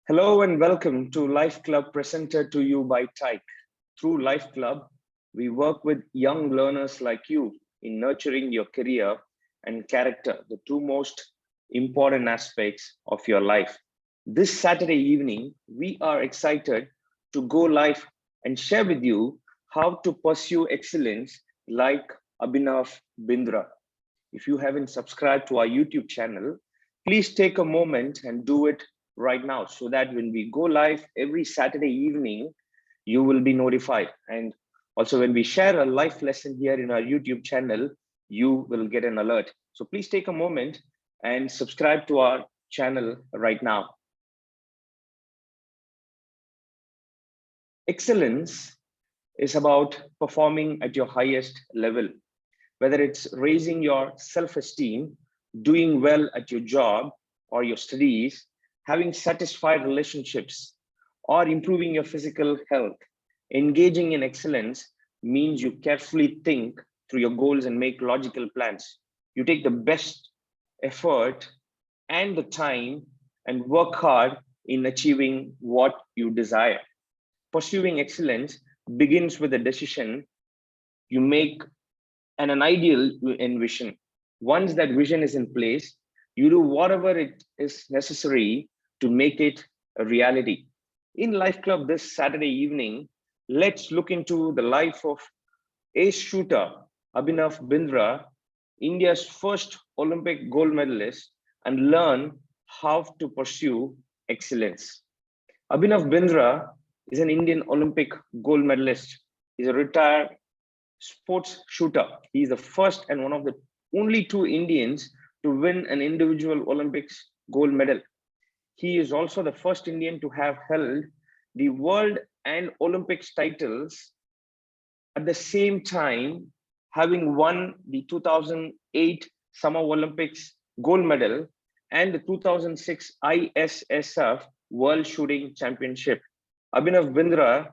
Hello and welcome to LifeClub presented to you by Tieke. Through LifeClub, we work with young learners like you in nurturing your career and character, the two most important aspects of your life. This Saturday evening, we are excited to go live and share with you how to pursue excellence like Abhinav Bindra. If you haven't subscribed to our YouTube channel, please take a moment and do it right now so that when we go live every Saturday evening, you will be notified. And also when we share a live lesson here in our YouTube channel, you will get an alert. So please take a moment and subscribe to our channel right now. Excellence is about performing at your highest level, whether it's raising your self-esteem, doing well at your job or your studies, having satisfied relationships, or improving your physical health. Engaging in excellence means you carefully think through your goals and make logical plans. You take the best effort and the time and work hard in achieving what you desire. Pursuing excellence begins with a decision you make and an ideal you envision. Once that vision is in place, you do whatever it is necessary to make it a reality. In Life Club this Saturday evening, let's look into the life of ace shooter Abhinav Bindra, India's first Olympic gold medalist, and learn how to pursue excellence. Abhinav Bindra is an Indian Olympic gold medalist. He's a retired sports shooter. He is the first and one of the only two Indians to win an individual Olympics gold medal. He is also the first Indian to have held the world and Olympics titles at the same time, having won the 2008 Summer Olympics gold medal and the 2006 ISSF World Shooting Championship. Abhinav Bindra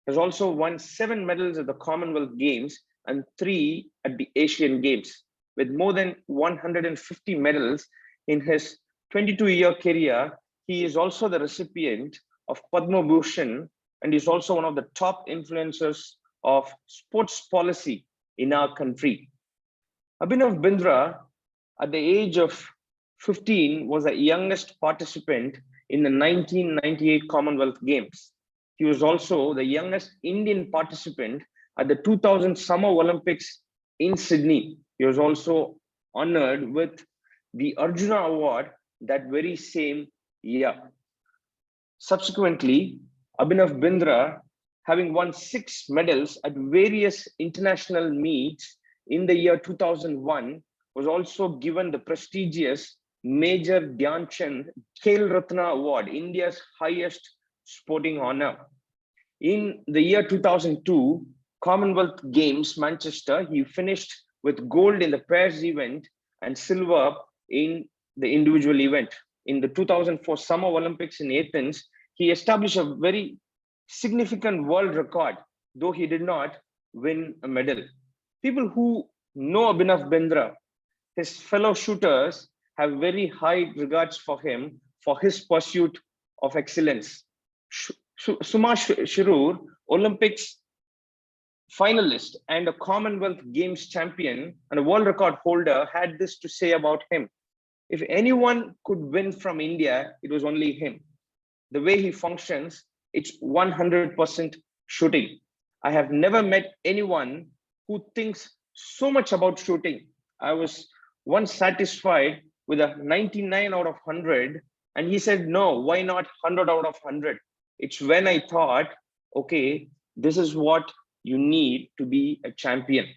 has also won 7 medals at the Commonwealth Games and 3 at the Asian Games. With more than 150 medals in his 22-year career, he is also the recipient of Padma Bhushan and is also one of the top influencers of sports policy in our country. Abhinav Bindra, at the age of 15, was the youngest participant in the 1998 Commonwealth Games. He was also the youngest Indian participant at the 2000 Summer Olympics in Sydney. He was also honored with the Arjuna Award that very same year. Subsequently, Abhinav Bindra, having won 6 medals at various international meets in the year 2001, was also given the prestigious Major Dhyan Chand Khel Ratna Award, India's highest sporting honor. In the year 2002, Commonwealth Games, Manchester, he finished with gold in the pairs event and silver in the individual event. In the 2004 Summer Olympics in Athens, he established a very significant world record, though he did not win a medal. People who know Abhinav Bindra, his fellow shooters, have very high regards for him for his pursuit of excellence. Suma Shirur, Olympics finalist and a Commonwealth Games champion and a world record holder, had this to say about him. If anyone could win from India, it was only him. The way he functions, it's 100% shooting. I have never met anyone who thinks so much about shooting. I was once satisfied with a 99 out of 100, and he said, no, why not 100 out of 100? It's when I thought, okay, this is what you need to be a champion.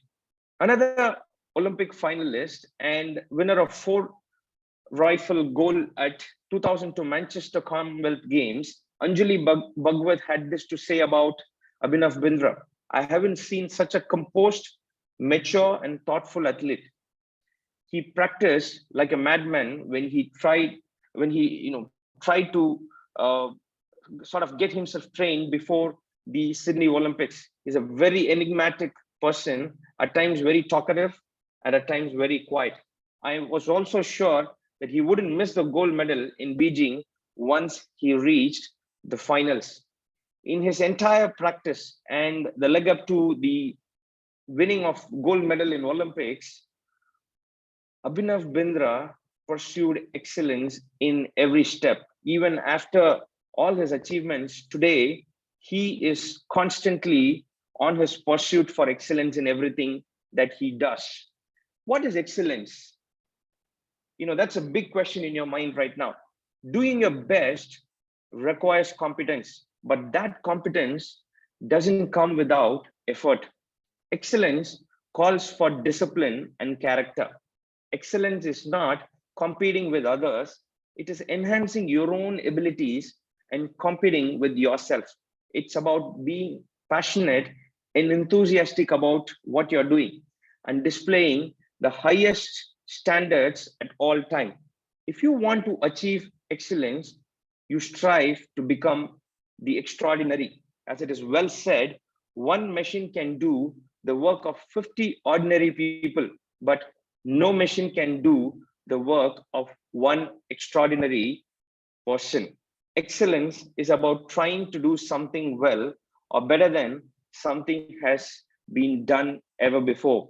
Another Olympic finalist and winner of 4 rifle gold at 2002 Manchester Commonwealth Games, Anjali Bhagwat, had this to say about Abhinav Bindra. I haven't seen such a composed, mature and thoughtful athlete. He practiced like a madman when he tried to sort of get himself trained before the Sydney Olympics. He's a very enigmatic person, at times very talkative and at times very quiet. I was also sure that he wouldn't miss the gold medal in Beijing once he reached the finals. In his entire practice and the leg up to the winning of gold medal in Olympics, Abhinav Bindra pursued excellence in every step. Even after all his achievements today, he is constantly on his pursuit for excellence in everything that he does. What is excellence? That's a big question in your mind right now. Doing your best requires competence, but that competence doesn't come without effort. Excellence calls for discipline and character. Excellence is not competing with others, it is enhancing your own abilities and competing with yourself. It's about being passionate and enthusiastic about what you're doing and displaying the highest standards at all time. If you want to achieve excellence, you strive to become the extraordinary. As it is well said, one machine can do the work of 50 ordinary people, but no machine can do the work of one extraordinary person. Excellence is about trying to do something well or better than something has been done ever before.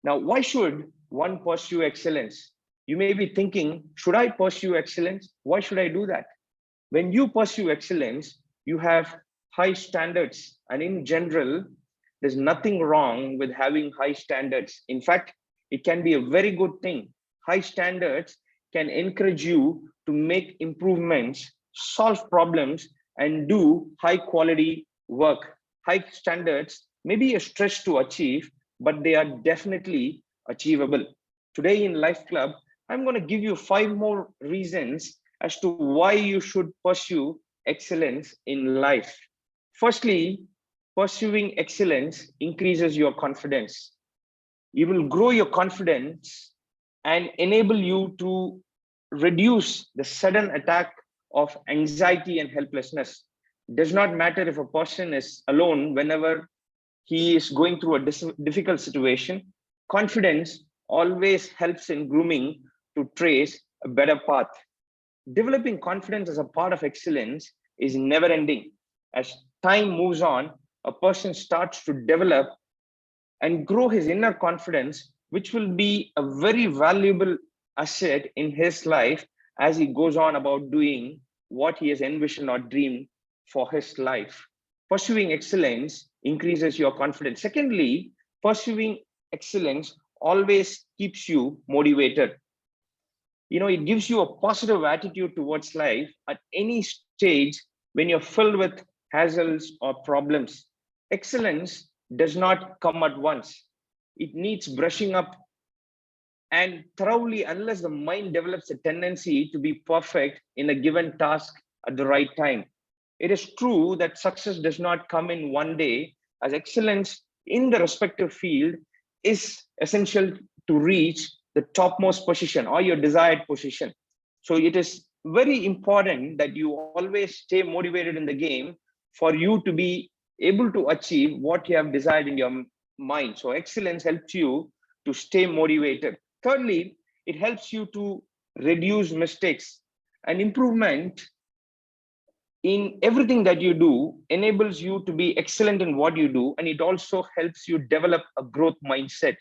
Now, why should one pursue excellence? You may be thinking, should I pursue excellence? Why should I do that? When you pursue excellence, you have high standards. And in general, there's nothing wrong with having high standards. In fact, it can be a very good thing. High standards can encourage you to make improvements, solve problems, and do high quality work. High standards may be a stretch to achieve, but they are definitely achievable. Today in LifeClub, I'm going to give you 5 more reasons as to why you should pursue excellence in life. Firstly, pursuing excellence increases your confidence. You will grow your confidence and enable you to reduce the sudden attack of anxiety and helplessness. It does not matter if a person is alone whenever he is going through a difficult situation. Confidence always helps in grooming to trace a better path. Developing confidence as a part of excellence is never ending. As time moves on, a person starts to develop and grow his inner confidence, which will be a very valuable asset in his life as he goes on about doing what he has envisioned or dreamed for his life. Pursuing excellence increases your confidence. Secondly, pursuing excellence always keeps you motivated. It gives you a positive attitude towards life at any stage when you're filled with hassles or problems. Excellence does not come at once. It needs brushing up and thoroughly, unless the mind develops a tendency to be perfect in a given task at the right time. It is true that success does not come in one day, as excellence in the respective field is essential to reach the topmost position or your desired position. So it is very important that you always stay motivated in the game for you to be able to achieve what you have desired in your mind. So excellence helps you to stay motivated. Thirdly, it helps you to reduce mistakes. And improvement in everything that you do enables you to be excellent in what you do, and it also helps you develop a growth mindset.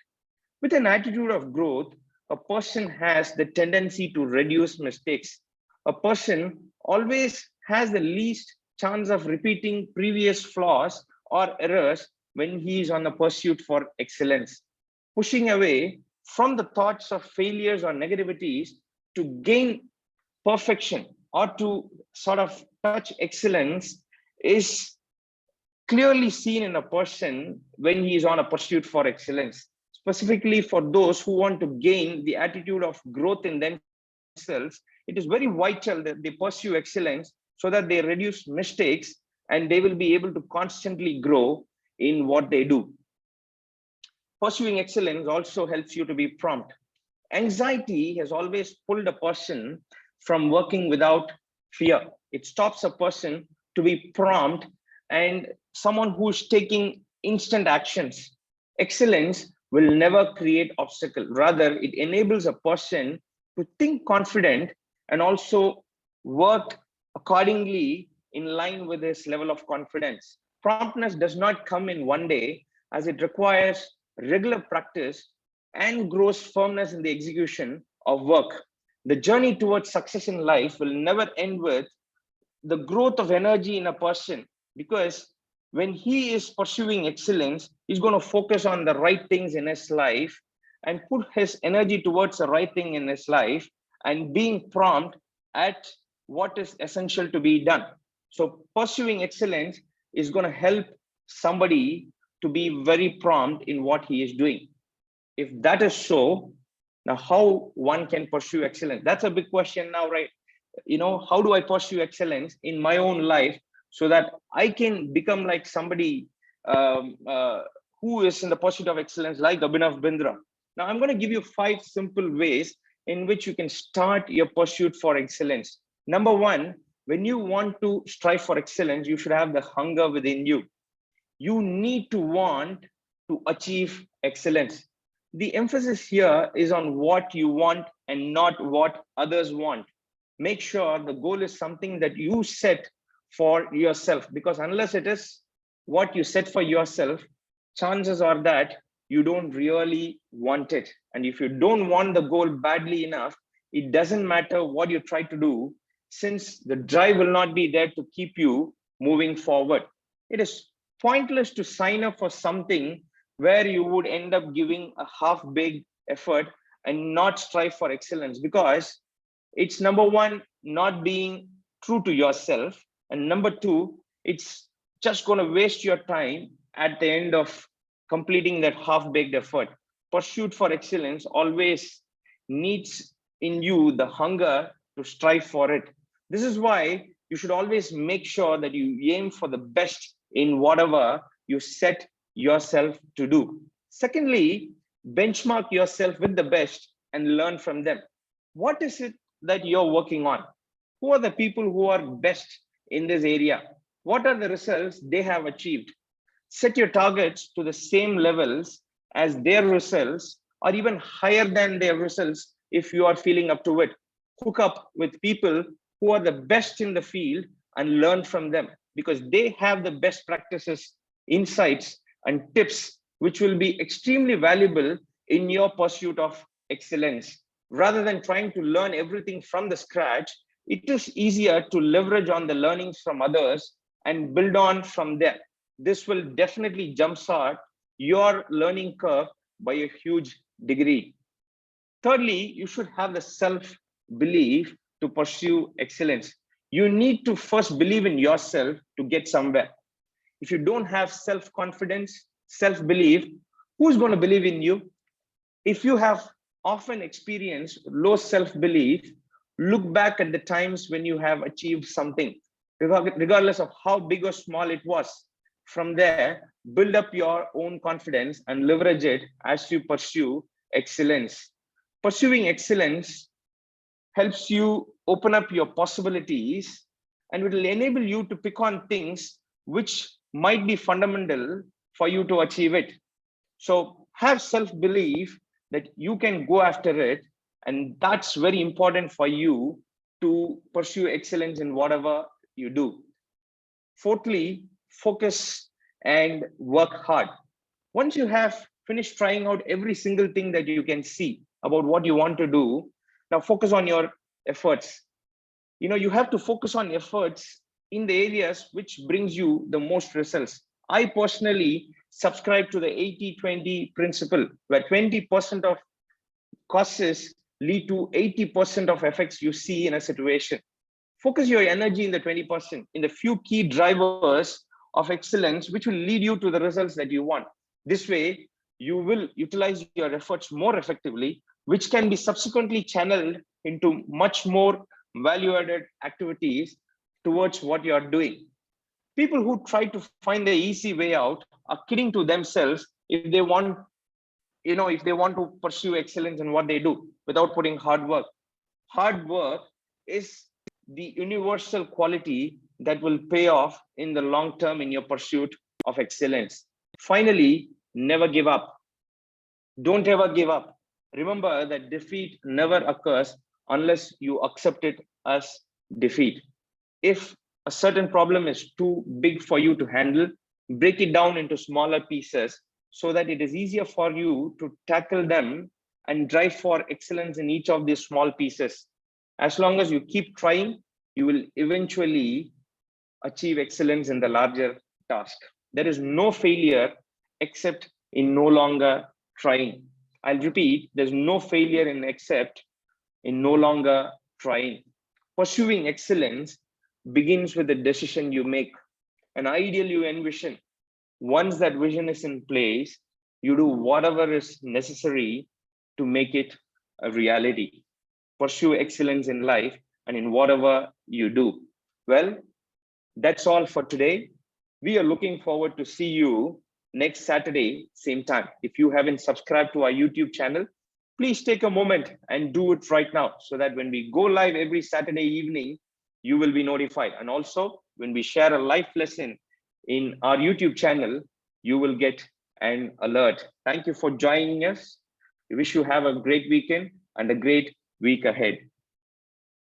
With an attitude of growth, a person has the tendency to reduce mistakes. A person always has the least chance of repeating previous flaws or errors when he is on a pursuit for excellence. Pushing away from the thoughts of failures or negativities to gain perfection or to sort of touch excellence is clearly seen in a person when he is on a pursuit for excellence. Specifically for those who want to gain the attitude of growth in themselves, it is very vital that they pursue excellence so that they reduce mistakes and they will be able to constantly grow in what they do. Pursuing excellence also helps you to be prompt. Anxiety has always pulled a person from working without fear. It stops a person to be prompt and someone who's taking instant actions. Excellence will never create obstacle. Rather, it enables a person to think confident and also work accordingly in line with his level of confidence. Promptness does not come in one day, as it requires regular practice and grows firmness in the execution of work. The journey towards success in life will never end with the growth of energy in a person, because when he is pursuing excellence, he's going to focus on the right things in his life and put his energy towards the right thing in his life and being prompt at what is essential to be done. So pursuing excellence is going to help somebody to be very prompt in what he is doing. If that is so, now how one can pursue excellence? That's a big question now, right? How do I pursue excellence in my own life so that I can become like somebody who is in the pursuit of excellence, like Abhinav Bindra? Now I'm going to give you 5 simple ways in which you can start your pursuit for excellence. Number 1, when you want to strive for excellence, you should have the hunger within you. You need to want to achieve excellence. The emphasis here is on what you want and not what others want. Make sure the goal is something that you set for yourself, because unless it is what you set for yourself, chances are that you don't really want it. And if you don't want the goal badly enough, it doesn't matter what you try to do, since the drive will not be there to keep you moving forward. It is pointless to sign up for something where you would end up giving a half-baked effort and not strive for excellence, because it's number 1, not being true to yourself, and number 2, it's just going to waste your time at the end of completing that half-baked effort. Pursuit for excellence always needs in you the hunger to strive for it. This is why you should always make sure that you aim for the best in whatever you set yourself to do. Secondly, benchmark yourself with the best and learn from them. What is it that you're working on? Who are the people who are best in this area? What are the results they have achieved? Set your targets to the same levels as their results, or even higher than their results if you are feeling up to it. Hook up with people who are the best in the field and learn from them, because they have the best practices, insights, and tips which will be extremely valuable in your pursuit of excellence. Rather than trying to learn everything from the scratch, it is easier to leverage on the learnings from others and build on from there. This will definitely jumpstart your learning curve by a huge degree. Thirdly, you should have the self-belief to pursue excellence. You need to first believe in yourself to get somewhere. If you don't have self-confidence, self-belief, who's going to believe in you? If you have often experienced low self-belief, look back at the times when you have achieved something, regardless of how big or small it was. From there, build up your own confidence and leverage it as you pursue excellence. Pursuing excellence helps you open up your possibilities, and it will enable you to pick on things which might be fundamental for you to achieve it. So have self-belief that you can go after it, and that's very important for you to pursue excellence in whatever you do. Fourthly, focus and work hard. Once you have finished trying out every single thing that you can see about what you want to do, now focus on your efforts. You have to focus on efforts in the areas which brings you the most results. I personally subscribe to the 80-20 principle, where 20% of causes lead to 80% of effects you see in a situation. Focus your energy in the 20%, in the few key drivers of excellence, which will lead you to the results that you want. This way, you will utilize your efforts more effectively, which can be subsequently channeled into much more value-added activities towards what you are doing. People who try to find the easy way out are kidding to themselves if they want to pursue excellence in what they do without putting hard work. Hard work is the universal quality that will pay off in the long term in your pursuit of excellence. Finally, never give up. Don't ever give up. Remember that defeat never occurs unless you accept it as defeat. If a certain problem is too big for you to handle, break it down into smaller pieces so that it is easier for you to tackle them and drive for excellence in each of these small pieces. As long as you keep trying, you will eventually achieve excellence in the larger task. There is no failure except in no longer trying. I'll repeat, there's no failure in except in no longer trying. Pursuing excellence begins with the decision you make, an ideal you envision. Once that vision is in place, you do whatever is necessary to make it a reality. Pursue excellence in life and in whatever you do. Well, that's all for today. We are looking forward to see you next Saturday, same time. If you haven't subscribed to our YouTube channel, please take a moment and do it right now so that when we go live every Saturday evening, you will be notified. And also, when we share a live lesson in our YouTube channel, you will get an alert. Thank you for joining us. We wish you have a great weekend and a great week ahead.